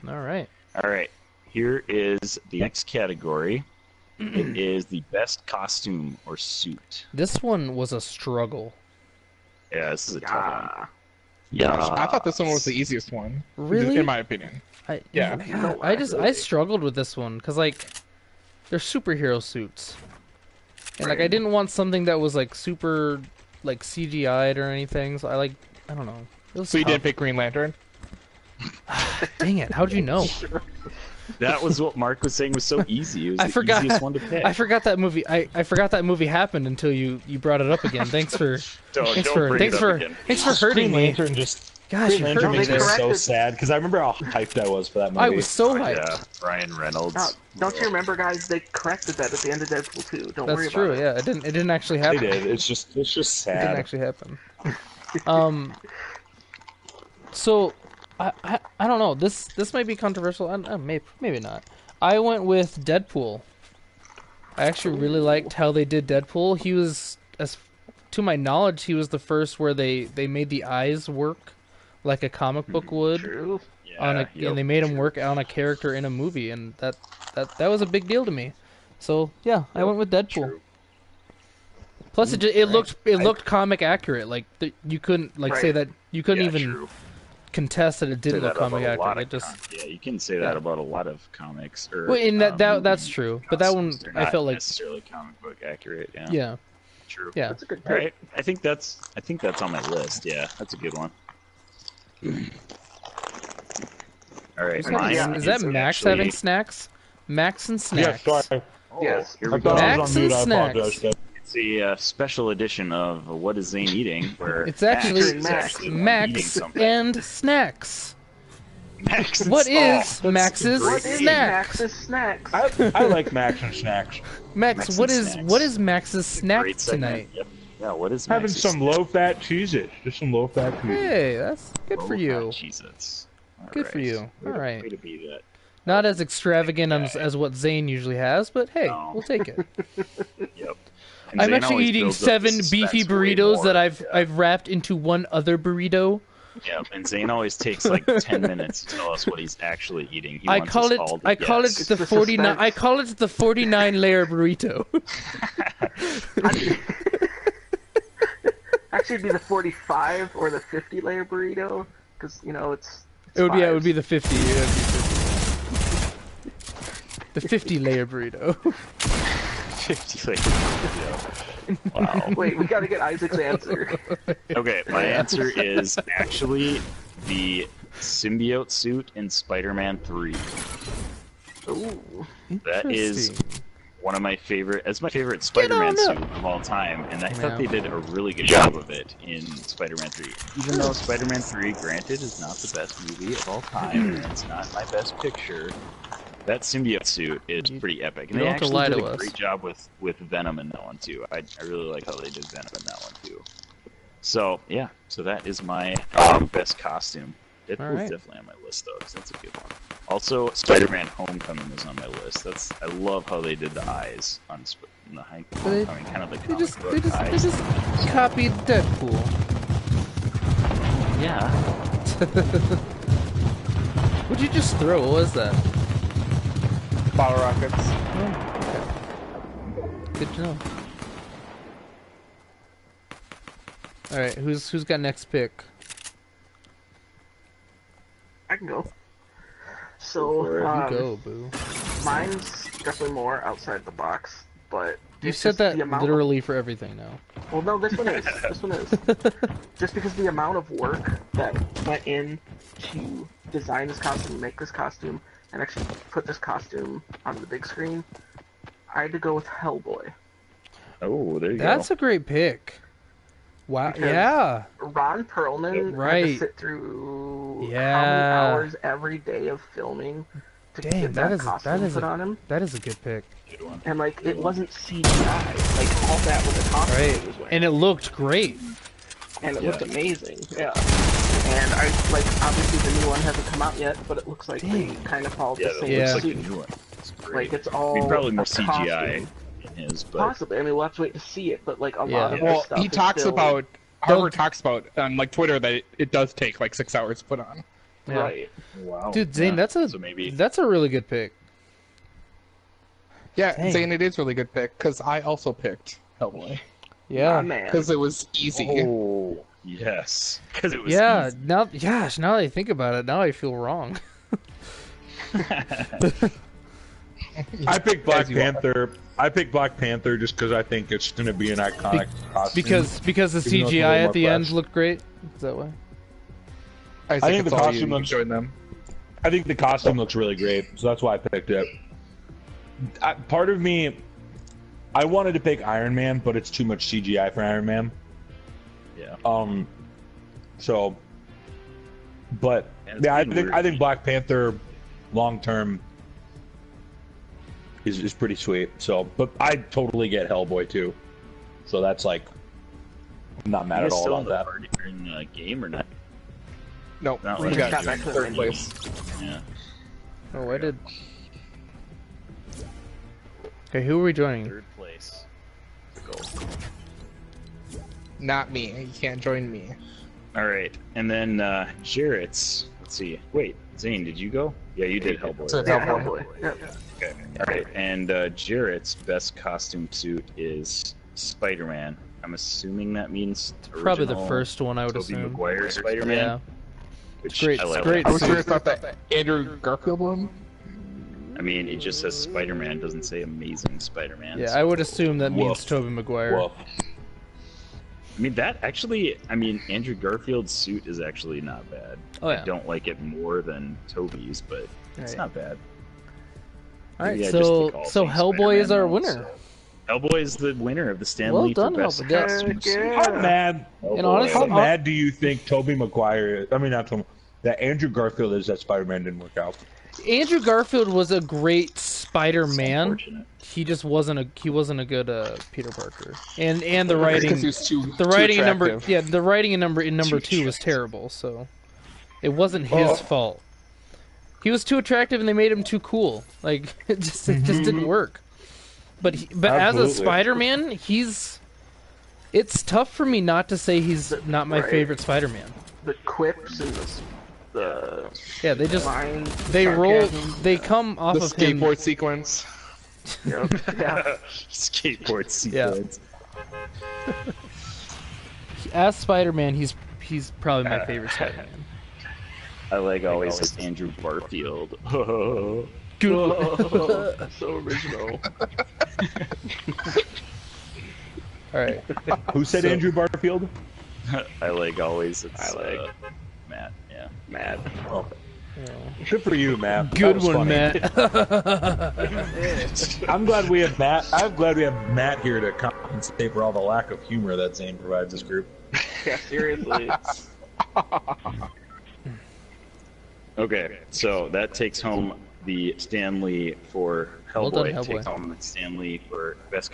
All right. All right. Here is the next category. It is the best costume or suit. This one was a struggle. Yeah, this is a tough one. Yeah. I thought this one was the easiest one. Really? In my opinion. Yeah. God, I struggled with this one because like they're superhero suits, and like I didn't want something that was like super like CGI'd or anything. So I don't know. It was So you tough. didn't pick Green Lantern? Dang it! How'd you know? That was what Mark was saying was so easy. It was I the forgot. easiest one to pick. I forgot that movie. I forgot that movie happened until you brought it up again. Thanks for thanks for hurting Green me. Lantern just. Gosh, Green you Lantern hurt me makes me there. so sad because I remember how hyped I was for that movie. I was so hyped. Yeah, Ryan Reynolds. Don't you remember, guys? They corrected that at the end of Deadpool 2. Don't worry That's about true. it. Yeah, it didn't actually happen. They did. It's just It sad. didn't actually happen. So I don't know. This might be controversial. Maybe not. I went with Deadpool. I actually really liked how they did Deadpool. He was, as to my knowledge, he was the first where they made the eyes work like a comic book would. True. And they made him work on a character in a movie, and that was a big deal to me. So yeah, I went with Deadpool. True. Plus, it looked comic accurate. Like you couldn't say that you couldn't even True. contest that it didn't look comic accurate. It just Yeah, you can say that about a lot of comics. Or, well, in that's true. But that one, they're I not felt like necessarily comic book accurate. Yeah. yeah, True. yeah. That's a good All pick. right. I think that's on my list. Yeah, that's a good one. All right. Is that Max having snacks? Max and snacks. Yeah, sorry. Yes. Here I we go. thought I Max was on mute. I and apologize. snacks. It's a special edition of What is Zane Eating? Where It's actually Max. eating Max something. and snacks. Max and What Snacks. is Max's What is snacks? Max's snacks? I like Max and Snacks. Max, Max what and is snacks. what is Max's snack Great segment. tonight? Yep. Yeah. What is Having Max's some low-fat cheeses. Just some low-fat cheeses. Hey, that's good for you. Jesus. Good for you. All right. Way to be that. Not as extravagant as what Zane usually has, but hey, No. we'll take it. Yep. And I'm Zane actually always eating builds up 7 the beefy suspense way burritos more. that I've wrapped into one other burrito. Yeah, and Zane always takes like 10 minutes to tell us what he's actually eating. He I wants call us it all to I call it guess. the the 49 suspense. I call it the 49 layer burrito. Actually, it'd be the 45 or the 50 layer burrito, because it's It would fives. be the 50. It would be 50. The 50 layer burrito. 50 later. Wow. Wait, we gotta get Isaac's answer. Okay, my answer is actually the symbiote suit in Spider-Man 3. Ooh. That is Interesting. one of my favorite. It's my favorite Spider-Man on suit up. of all time, and I Yeah. thought they did a really good job of it in Spider-Man 3. Even though Spider-Man 3, granted, is not the best movie of all time, and it's not my best picture, that symbiote suit is pretty epic. And you they don't have to lie actually did to a us. great job with Venom in that one too. I really like how they did Venom in that one too. So yeah, so that is my best costume. Deadpool's Alright. definitely on my list though, because that's a good one. Also, Spider-Man: Homecoming is on my list. I love how they did the eyes on the Homecoming, kind of the They comic book they eyes. just copied Deadpool. Yeah. What'd you just throw? What was that? Bottle rockets. Oh, okay. Good to know. All right, who's got next pick? I can go. So, You go, boo. mine's definitely more outside the box, but You it's said just that the amount literally for everything now. Well, no, this one is. This one is. Just because the amount of work that went in to design this costume, make this costume, and actually put this costume on the big screen, I had to go with Hellboy. Oh, there you That's go. a great pick. Wow. Because Yeah. Ron Perlman had Right. to sit through how many Yeah. hours every day of filming to Damn, get that that is costume put on him. That is a good pick. Good one. And like, it wasn't CGI. Like, all that was a costume Right. he was wearing. And it looked great. And it looked amazing, yeah. And I like obviously the new one hasn't come out yet, but it looks like they kind of followed Yeah, the that same Yeah. looks like a suit. new one. It's great. Like it's all I mean, probably more a CGI costume. in his, but Possibly. I mean, we'll have to wait to see it, but like a Yeah. lot of Well, the stuff he is talks still... about Harvard talks about on like Twitter that it does take like 6 hours to put on. Yeah. Right. Wow. Dude, Zane, Yeah. that's So maybe a really good pick. Yeah, Dang. Zane, it is really good pick because I also picked Hellboy My Yeah. man. because it was easy. Oh, yes, because it was Yeah. easy. Now, gosh, now that I think about it, now I feel wrong. I picked Black As you are. Panther. I picked Black Panther just because I think it's going to be an iconic costume. Because the Even though it's a CGI little at more the end fresh. looked great. Is that why? I think it's the all costume you. You looks- join them. I think the costume looks really great, so that's why I picked it. Part of me, I wanted to pick Iron Man, but it's too much CGI for Iron Man. Yeah. So, but And it's yeah, been weird. I think Black Panther, long term, is pretty sweet. So, but I totally get Hellboy too. So that's like, I'm not mad You at guys all still in about the that. party or in the game or not? No, Not we like got got back to the third menu. place. Yeah. Oh, I did. Okay, who are we joining? Third place. Go. Not me. You can't join me. All right, and then Jarrett's. Let's see. Wait, Zane, did you go? Yeah, you did Hellboy. So right? Yeah, Hellboy. Hellboy. Yep. Okay. All right, and Jarrett's best costume suit is Spider-Man. I'm assuming that means Probably the original first one, I would Tobey assume. Maguire Spider-Man. Yeah. Which great- I like. it's great. I was suit. curious about that Andrew Garfield one. I mean, it just says Spider-Man, doesn't say Amazing Spider-Man. Yeah, so- I would assume that means Woof. Tobey Maguire. Woof. I mean, that actually. I mean, Andrew Garfield's suit is actually not bad. Oh yeah. I don't like it more than Toby's, but it's Right. not bad. All right, Maybe I just so think all things Hellboy is our Spider-Man winner. now, so- Hellboy is the winner of the StanLee Well for done, best Hellboy. Yeah. costume Heck suit. yeah. How mad? And Hellboy. honestly, How mad do you think Tobey Maguire? I mean, not Tobey. That Andrew Garfield is that Spider-Man didn't work out. Andrew Garfield was a great Spider-Man. Unfortunate. He just wasn't a good Peter Parker. And the Because writing he was too the writing in number attractive. the writing in number 2 was terrible, so it wasn't his fault. He was too attractive and they made him too cool. Like it just didn't work. But as a Absolutely. Spider-Man, it's tough for me not to say he's not my Right. favorite Spider-Man. The quips and the Yeah, lines. they roll sarcasm. they come off The of him. skateboard sequence. Yep. Yeah. Skateboard Yeah. sequence. As Spider-Man, he's probably my favorite Spider-Man. I like always this Andrew Garfield. Whoa, so original. All right. Who said So- Andrew Garfield? I like always. It's I like- Matt. Yeah. Mad. Oh. Good for you, Matt. Good That was one, funny. Matt. I'm glad we have Matt. I'm glad we have Matt here to compensate for all the lack of humor that Zane provides this group. Yeah, seriously. Okay, so that takes home the StanLee for Hellboy. Well done, Hellboy. Takes home the StanLee for best